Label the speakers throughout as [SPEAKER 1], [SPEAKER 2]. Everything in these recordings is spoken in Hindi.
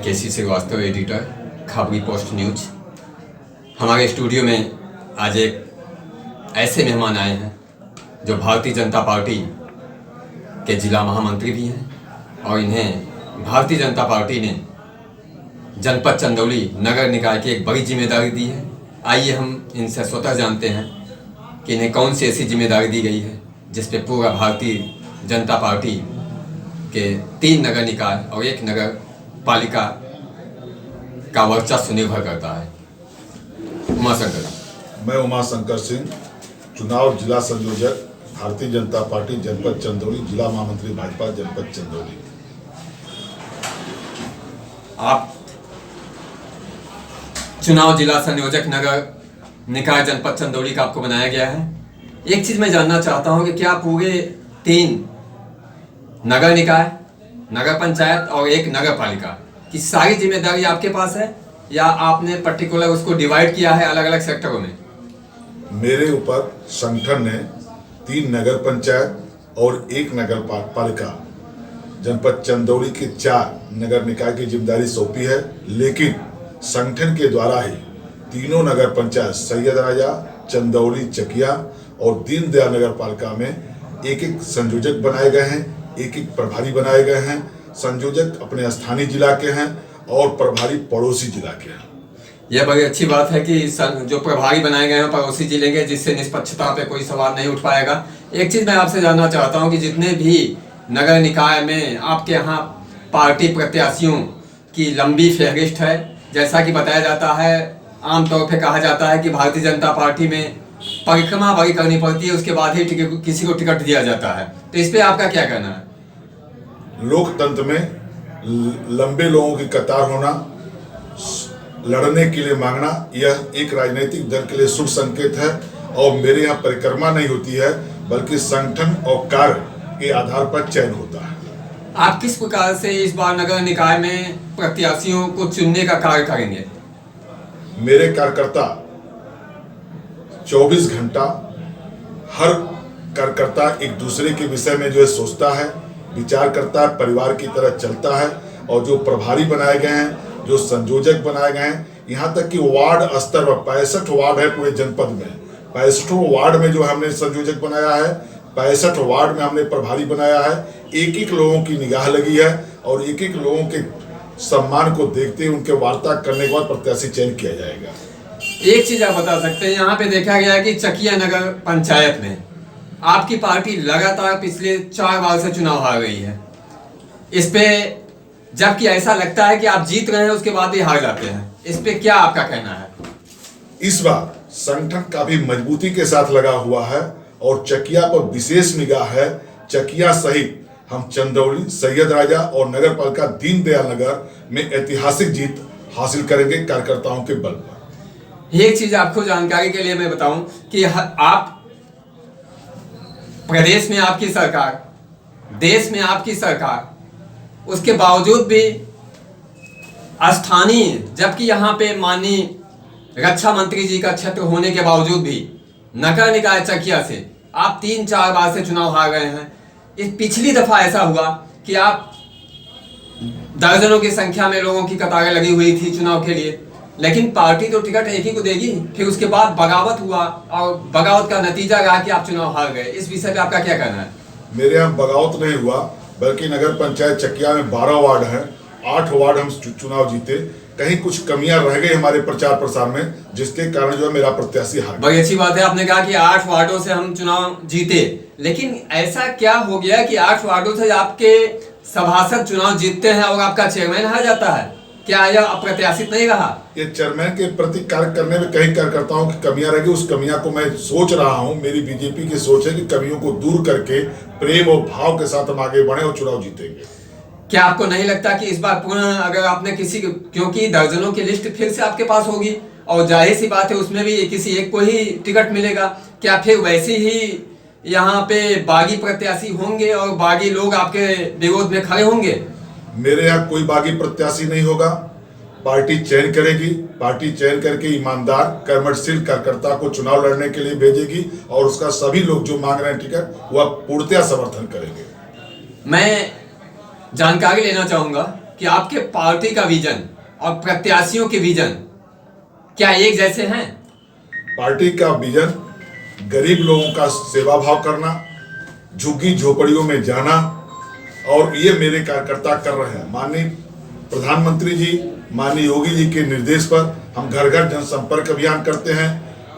[SPEAKER 1] केसी श्रीवास्तव, एडिटर, खबरी पोस्ट न्यूज। हमारे स्टूडियो में आज एक ऐसे मेहमान आए हैं जो भारतीय जनता पार्टी के जिला महामंत्री भी हैं और इन्हें भारतीय जनता पार्टी ने जनपद चंदौली नगर निकाय की एक बड़ी जिम्मेदारी दी है। आइए हम इनसे स्वतः जानते हैं कि इन्हें कौन सी ऐसी जिम्मेदारी दी गई है जिस पे पूरा भारतीय जनता पार्टी के 3 नगर निकाय और 1 नगर पालिका का वर्चस्व निर्भर करता है। उमाशंकर।
[SPEAKER 2] मैं उमाशंकर सिंह, चुनाव जिला संयोजक, भारतीय जनता पार्टी जनपद चंदौली, जिला महामंत्री भाजपा जनपद चंदौली।
[SPEAKER 1] आप चुनाव जिला संयोजक नगर निकाय जनपद चंदौली का आपको बनाया गया है। एक चीज मैं जानना चाहता हूं कि क्या पूरे 3 नगर निकाय, नगर पंचायत और 1 नगर पालिका की सारी जिम्मेदारी आपके पास है या आपने पर्टिकुलर उसको डिवाइड किया है अलग अलग सेक्टरों में?
[SPEAKER 2] मेरे ऊपर संगठन ने 3 नगर पंचायत और 1 नगर पालिका जनपद चंदौली के 4 नगर निकाय की जिम्मेदारी सौंपी है, लेकिन संगठन के द्वारा ही तीनों नगर पंचायत सैयद राजा, चंदौली, चकिया और दीनदयाल नगर पालिका में 1-1 संयोजक बनाए गए हैं, 1-1 प्रभारी बनाए गए हैं। संयोजक अपने स्थानीय जिला के हैं और प्रभारी पड़ोसी जिला के हैं।
[SPEAKER 1] यह बड़ी अच्छी बात है कि जो प्रभारी बनाए गए हैं पड़ोसी जिले के, जिससे निष्पक्षता पे कोई सवाल नहीं उठ पाएगा। एक चीज मैं आपसे जानना चाहता हूं कि जितने भी नगर निकाय में आपके यहाँ पार्टी प्रत्याशियों की लंबी फेहरिस्त है, जैसा कि बताया जाता है, आमतौर पर कहा जाता है कि भारतीय जनता पार्टी में परिक्रमा बड़ी करनी पड़ती है, उसके बाद ही किसी को टिकट दिया जाता है। तो इस पे आपका क्या कहना है?
[SPEAKER 2] लोकतंत्र में लंबे लोगों की कतार होना, लड़ने के लिए मांगना, यह एक राजनीतिक दल के लिए शुभ संकेत है। और मेरे यहाँ परिक्रमा नहीं होती है, बल्कि संगठन और कार्य के आधार पर चयन होता है।
[SPEAKER 1] आप किस प्रकार से इस बार नगर निकाय में प्रत्याशियों को चुनने का कार्य करेंगे?
[SPEAKER 2] मेरे कार्यकर्ता 24 घंटा हर कार्यकर्ता एक दूसरे के विषय में जो है सोचता है, विचार करता है, परिवार की तरह चलता है। और जो प्रभारी बनाए गए हैं, जो संयोजक बनाए गए हैं, यहाँ तक कि वार्ड स्तर पर 65 वार्ड है पूरे जनपद में, 65 वार्ड में जो हमने संयोजक बनाया है, 65 वार्ड में हमने प्रभारी बनाया है। 1-1 लोगों की निगाह लगी है और 1-1 लोगों के सम्मान को देखते हुए उनके वार्ता करने के बाद प्रत्याशी चयन किया जाएगा।
[SPEAKER 1] एक चीज आप बता सकते हैं, यहाँ पे देखा गया है कि चकिया नगर पंचायत में आपकी पार्टी लगातार पिछले 4 बार से चुनाव हार गई है। इस पे जबकि ऐसा लगता है कि आप जीत रहे हैं, उसके बाद ही हार जाते हैं। इस पे क्या आपका कहना है?
[SPEAKER 2] इस बार संगठन काफी मजबूती के साथ लगा हुआ है और चकिया पर विशेष निगाह है। चकिया सहित हम चंदौली, सैयद राजा और नगर पालिका दीनदयाल नगर में ऐतिहासिक जीत हासिल करेंगे कार्यकर्ताओं के बल पर।
[SPEAKER 1] एक चीज आपको जानकारी के लिए मैं बताऊं कि आप प्रदेश में आपकी सरकार, देश में आपकी सरकार, उसके बावजूद भी स्थानीय, जबकि यहाँ पे माननीय रक्षा मंत्री जी का क्षेत्र होने के बावजूद भी नगर निकाय चकिया से आप 3-4 बार से चुनाव हार गए हैं। इस पिछली दफा ऐसा हुआ कि आप दर्जनों की संख्या में लोगों की कतारें लगी हुई थी चुनाव के लिए, लेकिन पार्टी तो टिकट एक ही को देगी। फिर उसके बाद बगावत हुआ और बगावत का नतीजा रहा कि आप चुनाव हार गए। इस विषय पे आपका क्या कहना है?
[SPEAKER 2] मेरे यहाँ बगावत नहीं हुआ, बल्कि नगर पंचायत चकिया में 12 वार्ड हैं, 8 वार्ड हम चुनाव जीते। कहीं कुछ कमियां रह गई हमारे प्रचार प्रसार में, जिसके कारण जो है मेरा प्रत्याशी हार गया।
[SPEAKER 1] बड़ी अच्छी बात है, आपने कहा कि 8 वार्डों से हम चुनाव जीते, लेकिन ऐसा क्या हो गया कि 8 वार्डों से आपके सभासद चुनाव जीतते हैं और आपका चेयरमैन हार जाता है? क्या यह अप्रत्याशित नहीं रहा?
[SPEAKER 2] ये चेयरमैन के प्रति कार्य करने में कई कार्यकर्ताओं की कमियां रह गई। उस कमियां को मैं सोच रहा हूं, मेरी बीजेपी की सोच है कि कमियों को दूर करके प्रेम और भाव के साथ हम आगे बढ़े और चुनाव जीतेंगे।
[SPEAKER 1] क्या आपको नहीं लगता कि इस बार पुनः अगर आपने क्योंकि दर्जनों की लिस्ट फिर से आपके पास होगी और जाहिर सी बात है उसमें भी किसी एक को ही टिकट मिलेगा, क्या फिर वैसे ही यहाँ पे बागी प्रत्याशी होंगे और बागी लोग आपके विरोध में खड़े होंगे?
[SPEAKER 2] मेरे यहाँ कोई बागी प्रत्याशी नहीं होगा। पार्टी चयन करेगी, पार्टी चयन करके ईमानदार कर्मठशील कार्यकर्ता को चुनाव लड़ने के लिए भेजेगी और उसका सभी लोग जो मांग रहे हैं टिकट वह पूर्णतया समर्थन करेंगे।
[SPEAKER 1] मैं जानकारी लेना चाहूंगा कि आपके पार्टी का विजन और प्रत्याशियों के विजन क्या एक जैसे हैं?
[SPEAKER 2] पार्टी का विजन गरीब लोगों का सेवा भाव करना, झुग्गी झोपड़ियों में जाना, और ये मेरे कार्यकर्ता कर रहे हैं। माननीय प्रधानमंत्री जी, माननीय योगी जी के निर्देश पर हम घर घर जनसंपर्क अभियान करते हैं।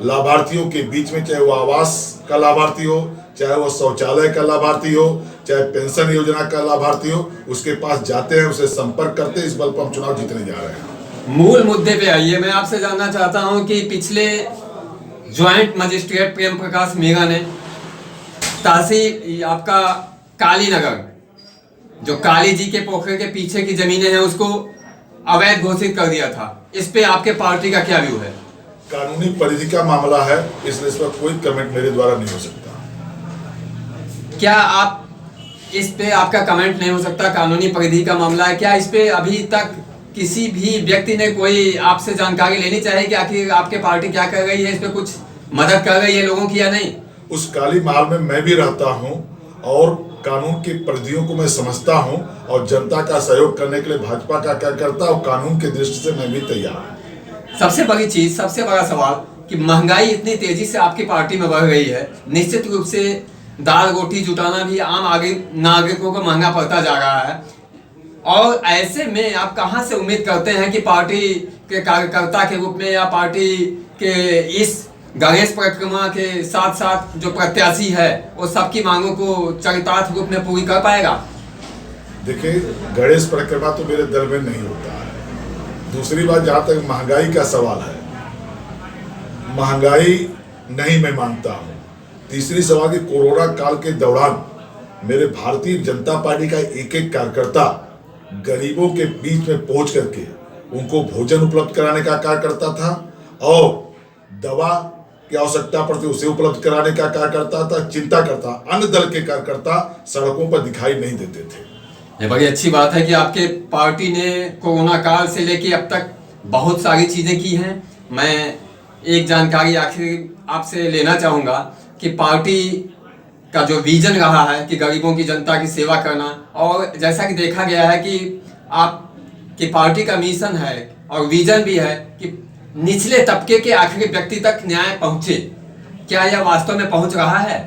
[SPEAKER 2] लाभार्थियों के बीच में, चाहे वो आवास का लाभार्थी हो, चाहे वो शौचालय का लाभार्थी हो, चाहे पेंशन योजना का लाभार्थी हो, उसके पास जाते हैं, उसे संपर्क करते हैं। इस बल पर हम चुनाव जीतने जा रहे हैं।
[SPEAKER 1] मूल मुद्दे पे आइए। मैं आपसे जानना चाहता हूं कि पिछले ज्वाइंट मजिस्ट्रेट प्रेम प्रकाश मीणा ने तहसील आपका कालीनगर, जो काली जी के पोखरे के पीछे की जमीनें हैं, उसको अवैध घोषित कर दिया था। इस पे आपके पार्टी का क्या व्यू है?
[SPEAKER 2] कानूनी परिधि का मामला है, इसलिए इस पर कोई कमेंट मेरे द्वारा नहीं हो सकता।
[SPEAKER 1] क्या आप इस पे, आपका कमेंट नहीं हो सकता, कानूनी परिधि का मामला है, क्या इस पे अभी तक किसी भी व्यक्ति ने कोई आपसे जानकारी लेनी चाहिए कि आखिर आपके पार्टी क्या कर रही है, इस पे कुछ मदद कर रही है लोगों की या नहीं?
[SPEAKER 2] उस काली महल में मैं भी रहता हूं और कानून की परिधियों को मैं समझता हूं, और जनता का सहयोग करने के लिए भाजपा का कार्यकर्ता और कानून की दृष्टि से मैं भी तैयार हूं।
[SPEAKER 1] सबसे बड़ी चीज, सबसे बड़ा सवाल कि महंगाई इतनी तेजी से आपकी पार्टी में बढ़ रही है, निश्चित रूप से दाल रोटी जुटाना भी आम नागरिकों को महंगा पड़ता जा रहा है, और ऐसे में आप कहां से उम्मीद करते हैं कि पार्टी के कार्यकर्ता के रूप में या पार्टी के इस गणेश परिक्रमा के साथ साथ जो प्रत्याशी है वो सबकी मांगों को चरितार्थ रूप में पूरी कर पाएगा?
[SPEAKER 2] देखिए, गणेश परिक्रमा तो मेरे दल में नहीं होता है। दूसरी बात, जहाँ तक महंगाई का सवाल है, महंगाई नहीं मैं मानता हूँ। तीसरी सवाल कि कोरोना काल के दौरान मेरे भारतीय जनता पार्टी का एक एक कार्यकर्ता गरीबों के बीच में पहुंच करके उनको भोजन उपलब्ध कराने का कार्य करता था, और दवा की आवश्यकता पड़ती उसे उपलब्ध कराने का कार्य करता था, चिंता करता। अन्य दल के कार्यकर्ता सड़कों पर दिखाई नहीं देते थे।
[SPEAKER 1] ये बड़ी अच्छी बात है कि आपके पार्टी ने कोरोना काल से लेके अब तक बहुत सारी चीजें की हैं। मैं एक जानकारी आखिर आपसे लेना चाहूँगा कि पार्टी का जो विजन रहा है कि गरीबों की, जनता की सेवा करना, और जैसा कि देखा गया है कि आपकी पार्टी का मिशन है और विजन भी है कि निचले तबके के आखिरी व्यक्ति तक न्याय पहुंचे। क्या यह वास्तव में पहुंच रहा है?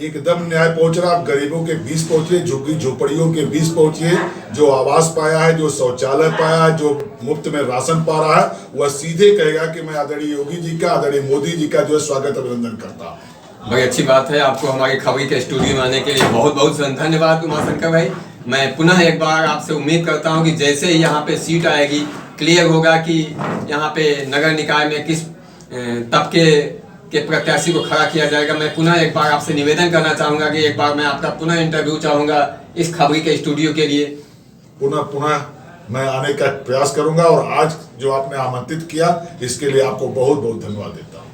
[SPEAKER 2] एकदम न्याय पहुंच रहा। आप गरीबों के बीच पहुंचिए, झुग्गी झोपड़ियों के बीच पहुंचिए। जो आवास पाया है, जो शौचालय पाया है, जो मुफ्त में राशन पा रहा है, वह सीधे कहेगा कि मैं आदरणीय योगी जी का, आदरणीय मोदी जी का जो है स्वागत अभिनंदन करता हूँ।
[SPEAKER 1] बड़ी अच्छी बात है। आपको हमारी खबरी के स्टूडियो में आने के लिए बहुत बहुत धन्यवाद उमाशंकर भाई। मैं पुनः एक बार आपसे उम्मीद करता हूं कि जैसे ही यहाँ पे सीट आएगी, क्लियर होगा कि यहाँ पे नगर निकाय में किस तबके के प्रत्याशी को खड़ा किया जाएगा। मैं पुनः एक बार आपसे निवेदन करना चाहूँगा कि एक बार मैं आपका पुनः इंटरव्यू चाहूँगा इस खबरी के स्टूडियो के लिए।
[SPEAKER 2] पुनः मैं आने का प्रयास करूँगा, और आज जो आपने आमंत्रित किया इसके लिए आपको बहुत बहुत धन्यवाद देता हूं।